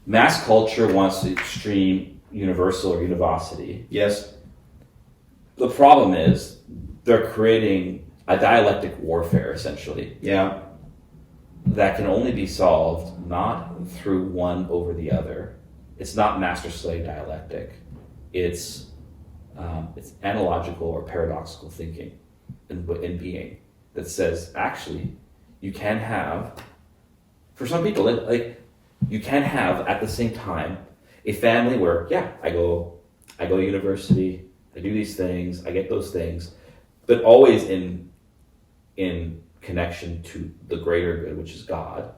Mass culture wants extreme universal or univocity. Yes. The problem is they're creating a dialectic warfare, essentially. Yeah. That can only be solved not through one over the other. It's not master-slave dialectic. It's analogical or paradoxical thinking in being that says, actually, you can have, for some people, like you can have at the same time a family where, yeah, I go to university, I do these things, I get those things, but always in connection to the greater good, which is God,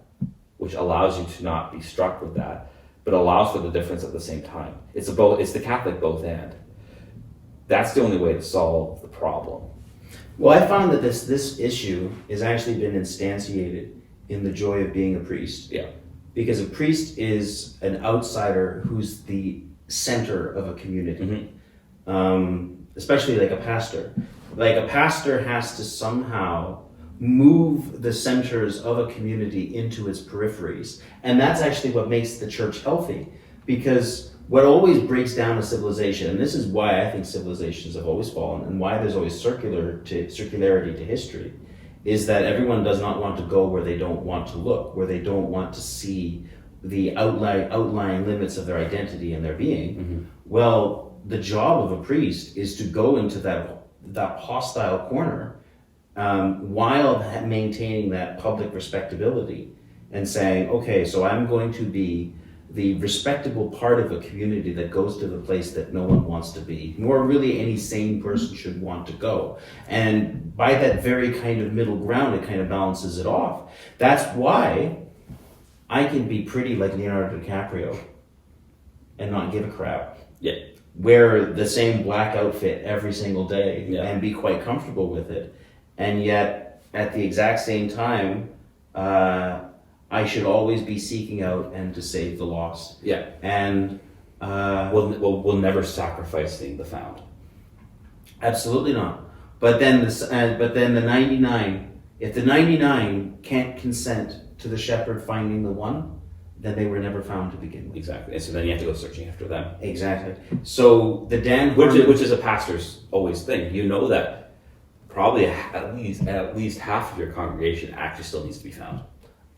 which allows you to not be struck with that, but allows for the difference at the same time. It's the Catholic both and. That's the only way to solve the problem. Well, I found that this issue has actually been instantiated in the joy of being a priest. Yeah. Because a priest is an outsider who's the center of a community. Mm-hmm. Especially like a pastor. Like a pastor has to somehow move the centers of a community into its peripheries. And that's actually what makes the church healthy. Because what always breaks down a civilization, and this is why I think civilizations have always fallen, and why there's always circularity to history, is that everyone does not want to go where they don't want to look, where they don't want to see the outlying limits of their identity and their being. Mm-hmm. Well, the job of a priest is to go into that hostile corner while maintaining that public respectability and saying, okay, so I'm going to be the respectable part of a community that goes to the place that no one wants to be, nor really any sane person should want to go. And by that very kind of middle ground, it kind of balances it off. That's why I can be pretty like Leonardo DiCaprio and not give a crap. Yeah. Wear the same black outfit every single day and be quite comfortable with it. And yet, at the exact same time, I should always be seeking out and to save the lost. Yeah. And we'll never sacrifice the found. Absolutely not. But then the 99, if the 99 can't consent to the shepherd finding the one, then they were never found to begin with. Exactly. And so then you have to go searching after them. Exactly. So the Dan Harmon, which is a pastor's always thing. You know that probably at least half of your congregation actually still needs to be found.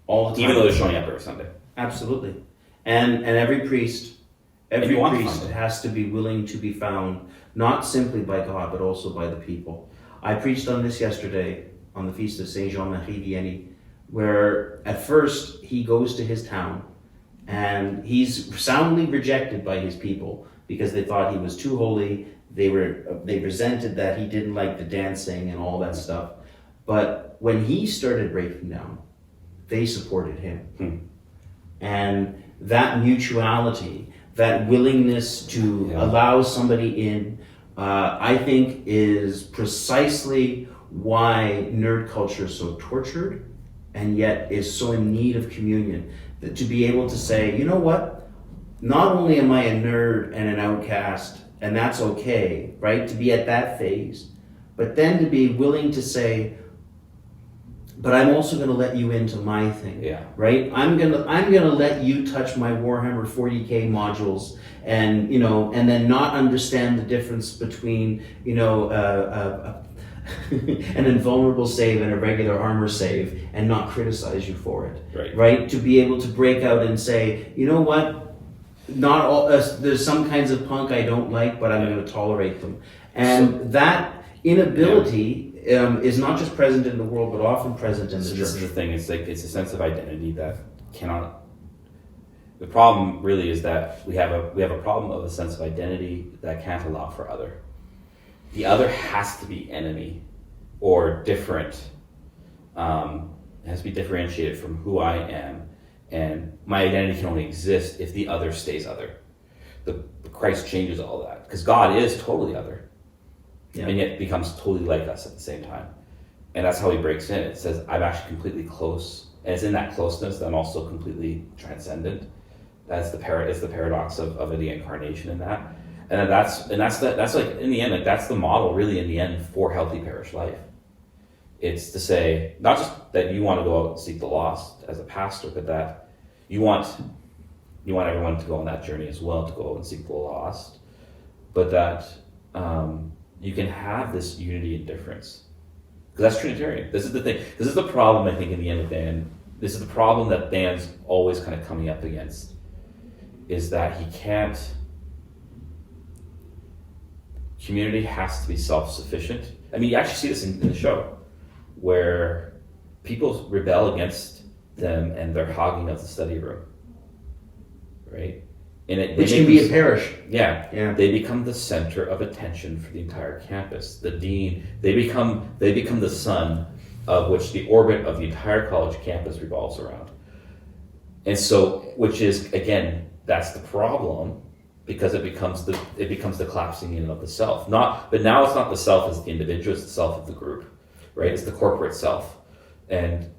All the time. Even though they're showing up every Sunday. Absolutely. And every priest has to be willing to be found, not simply by God, but also by the people. I preached on this yesterday on the feast of Saint Jean-Marie Vianney, where at first he goes to his town and he's soundly rejected by his people because they thought he was too holy. They resented that he didn't like the dancing and all that stuff. But when he started breaking down, they supported him. And that mutuality, that willingness to allow somebody in, I think is precisely why nerd culture is so tortured and yet is so in need of communion. That to be able to say, you know what, not only am I a nerd and an outcast, and that's okay, right, to be at that phase, but then to be willing to say, but I'm also going to let you into my thing, right? I'm gonna let you touch my Warhammer 40K modules, and and then not understand the difference between an invulnerable save and a regular armor save, and not criticize you for it, right? To be able to break out and say, you know what, not all. There's some kinds of punk I don't like, but I'm going to tolerate them, and that inability. Is not just present in the world, but often present in the church. This is the thing. It's a sense of identity that cannot. The problem really is that we have a problem of a sense of identity that can't allow for other. The other has to be enemy or different. It has to be differentiated from who I am, and my identity can only exist if the other stays other. The Christ changes all that because God is totally other. And yet becomes totally like us at the same time. And that's how he breaks in. It says, I'm actually completely close. And it's in that closeness that I'm also completely transcendent. That's the paradox of the incarnation in that. And then that's like, in the end, like that's the model really in the end for healthy parish life. It's to say, not just that you want to go out and seek the lost as a pastor, but that you want everyone to go on that journey as well, to go out and seek the lost. But that, you can have this unity and difference. Because that's Trinitarian. This is the thing. This is the problem, I think, in the end of Dan. This is the problem that Dan's always kind of coming up against, is that he can't... Community has to be self-sufficient. I mean, you actually see this in the show, where people rebel against them and their hogging of the study room. Right? Which can be a parish. Yeah. They become the center of attention for the entire campus. The dean, they become the sun of which the orbit of the entire college campus revolves around. And so, which is, again, that's the problem, because it becomes the collapsing in of the self. But now it's not the self as the individual, it's the self of the group, right? It's the corporate self. And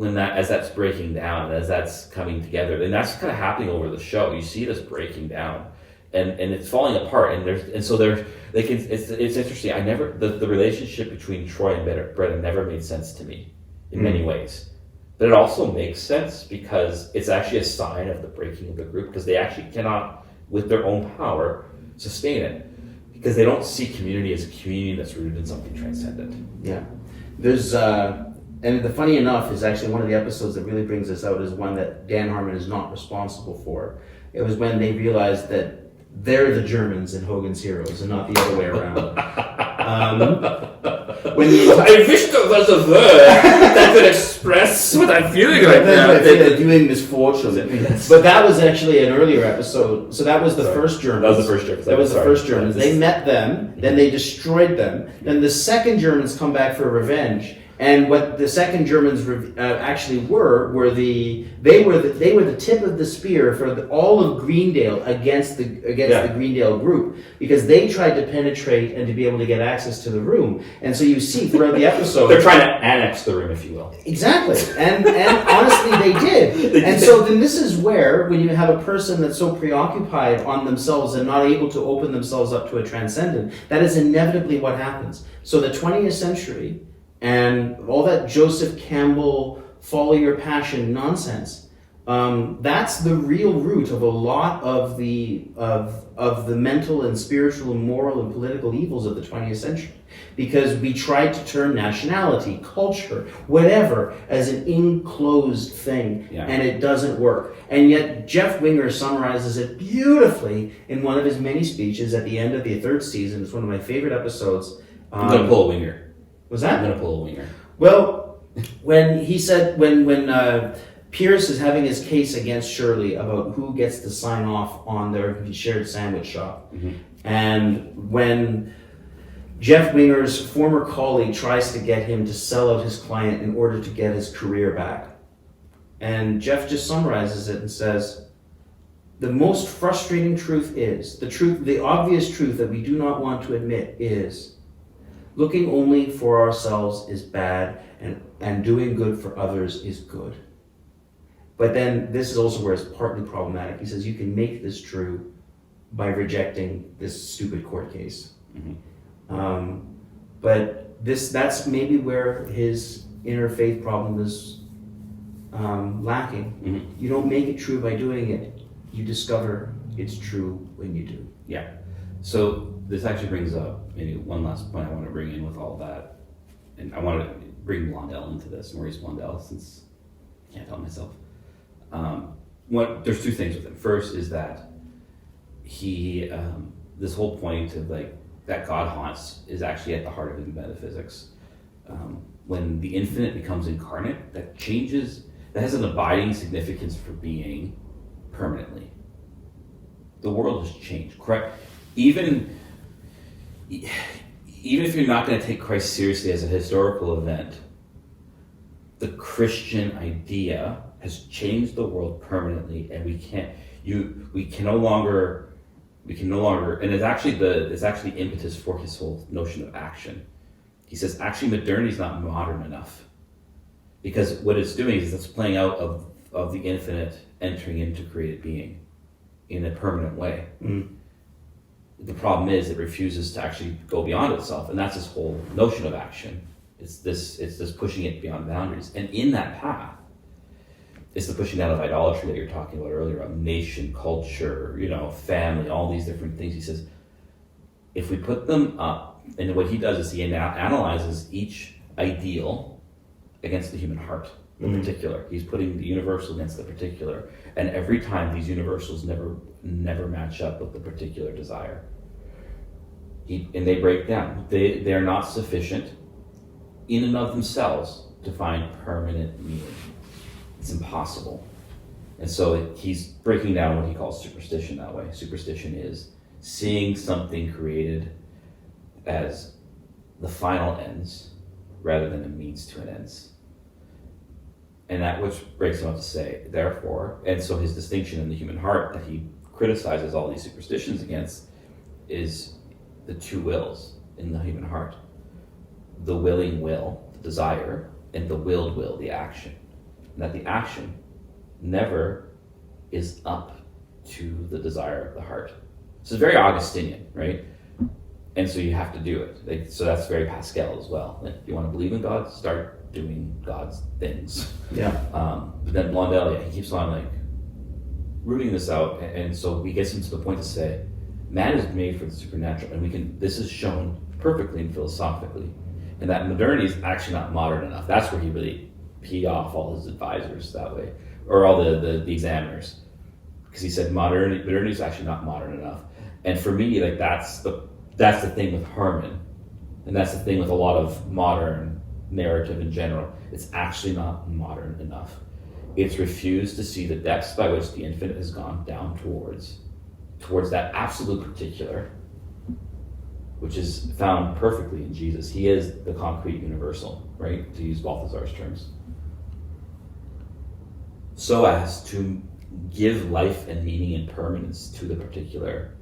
as that's breaking down, as that's coming together, and that's kind of happening over the show. You see this breaking down, and it's falling apart. It's interesting. The relationship between Troy and Bretta never made sense to me in many ways, but it also makes sense because it's actually a sign of the breaking of the group, because they actually cannot, with their own power, sustain it, because they don't see community as a community that's rooted in something transcendent. Yeah, there's. And the funny enough is actually one of the episodes that really brings this out is one that Dan Harmon is not responsible for. It was when they realized that they're the Germans in Hogan's Heroes and not the other way around. I wish there was a word that could express what I'm feeling right now. They're doing misfortune. But that was actually an earlier episode. So that was the first Germans. That was the first Germans. They met them, then they destroyed them. Then the second Germans come back for revenge. And what the second Germans actually were the tip of the spear for all of Greendale against the Greendale group, because they tried to penetrate and to be able to get access to the room. And so you see throughout the episode they're trying to annex the room, if you will. Exactly, and honestly they did. And so then this is where, when you have a person that's so preoccupied on themselves and not able to open themselves up to a transcendent, that is inevitably what happens. So the 20th century. And all that Joseph Campbell, follow your passion nonsense, that's the real root of a lot of the mental and spiritual and moral and political evils of the 20th century. Because we tried to turn nationality, culture, whatever, as an enclosed thing, and it doesn't work. And yet Jeff Winger summarizes it beautifully in one of his many speeches at the end of the third season. It's one of my favorite episodes. I'm going to pull a Winger. Was that? I'm going to pull a Winger. Well, when he said, when Pierce is having his case against Shirley about who gets to sign off on their shared sandwich shop, and when Jeff Winger's former colleague tries to get him to sell out his client in order to get his career back, and Jeff just summarizes it and says, the most frustrating truth is, the obvious truth that we do not want to admit is, looking only for ourselves is bad, and doing good for others is good. But then this is also where it's partly problematic. He says you can make this true by rejecting this stupid court case. But that's maybe where his interfaith problem is lacking. You don't make it true by doing it. You discover it's true when you do. Yeah. So this actually brings up maybe one last point I want to bring in with all that. And I want to bring Blondell into this, Maurice Blondell, since I can't help myself. There's two things with him. First is that he, this whole point of like that God haunts is actually at the heart of his metaphysics. When the infinite becomes incarnate, that has an abiding significance for being permanently. The world has changed. Even if you're not going to take Christ seriously as a historical event, the Christian idea has changed the world permanently, and we can no longer, and it's actually impetus for his whole notion of action. He says, actually, modernity is not modern enough, because what it's doing is it's playing out of the infinite entering into created being in a permanent way. The problem is it refuses to actually go beyond itself, and that's his whole notion of action. It's this pushing it beyond boundaries, and in that path, it's the pushing down of idolatry that you're talking about earlier, of nation, culture, family, all these different things. He says, if we put them up, and what he does is he analyzes each ideal against the human heart, the particular. He's putting the universal against the particular, and every time these universals never match up with the particular desire. And they break down. They are not sufficient in and of themselves to find permanent meaning. It's impossible. And so he's breaking down what he calls superstition that way. Superstition is seeing something created as the final ends rather than a means to an ends. And that which breaks him up to say, therefore, and so his distinction in the human heart that he criticizes all these superstitions against is the two wills in the human heart. The willing will, the desire, and the willed will, the action. And that the action never is up to the desire of the heart. So it's very Augustinian, right? And so you have to do it. So that's very Pascal as well. Like, you want to believe in God? Start doing God's things. Yeah. But then Blondell, he keeps on rooting this out, and so he gets him to the point to say, man is made for the supernatural, and this is shown perfectly and philosophically, and that modernity is actually not modern enough. That's where he really peed off all his advisors that way, or all the examiners, because he said modernity is actually not modern enough. And for me, that's the thing with Harmon, and that's the thing with a lot of modern narrative in general. It's actually not modern enough. It's refused to see the depths by which the infinite has gone down towards that absolute particular, which is found perfectly in Jesus. He is the concrete universal, right? To use Balthazar's terms. So as to give life and meaning and permanence to the particular.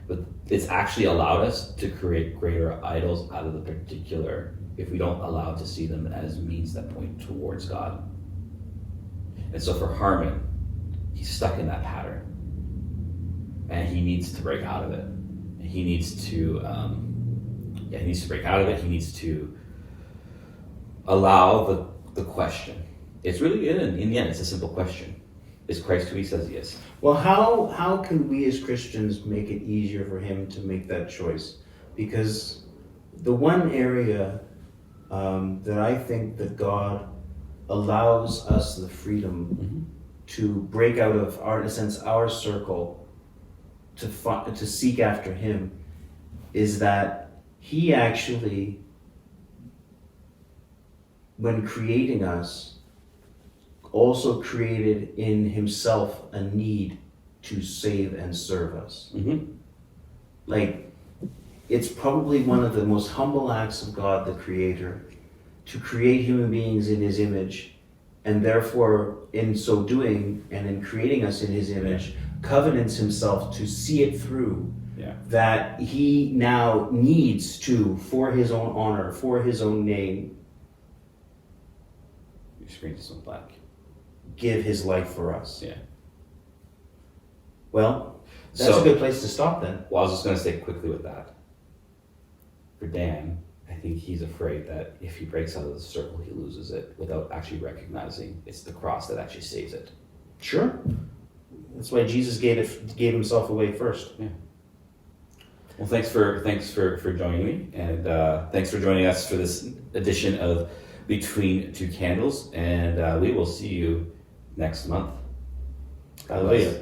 But it's actually allowed us to create greater idols out of the particular if we don't allow to see them as means that point towards God. And so for Harmon, he's stuck in that pattern. And he needs to break out of it. He needs to break out of it. He needs to allow the question. It's really, in the end, it's a simple question. Is Christ who he says he is? Well, how can we as Christians make it easier for him to make that choice? Because the one area that I think that God allows us the freedom to break out of our circle, to seek after him, is that he actually, when creating us, also created in himself a need to save and serve us. It's probably one of the most humble acts of God, the Creator, to create human beings in his image, and therefore in so doing and in creating us in his image, covenants himself to see it through. Yeah. That he now needs to, for his own honor, for his own name, Your screen just went black. give his life for us. Yeah. Well, that's a good place to stop then. Well, I was just going to say quickly with that. For Dan, I think he's afraid that if he breaks out of the circle, he loses it without actually recognizing it's the cross that actually saves it. Sure. That's why Jesus gave himself away first. Yeah. Well, thanks for joining me, and thanks for joining us for this edition of Between Two Candles, and we will see you next month. God bless.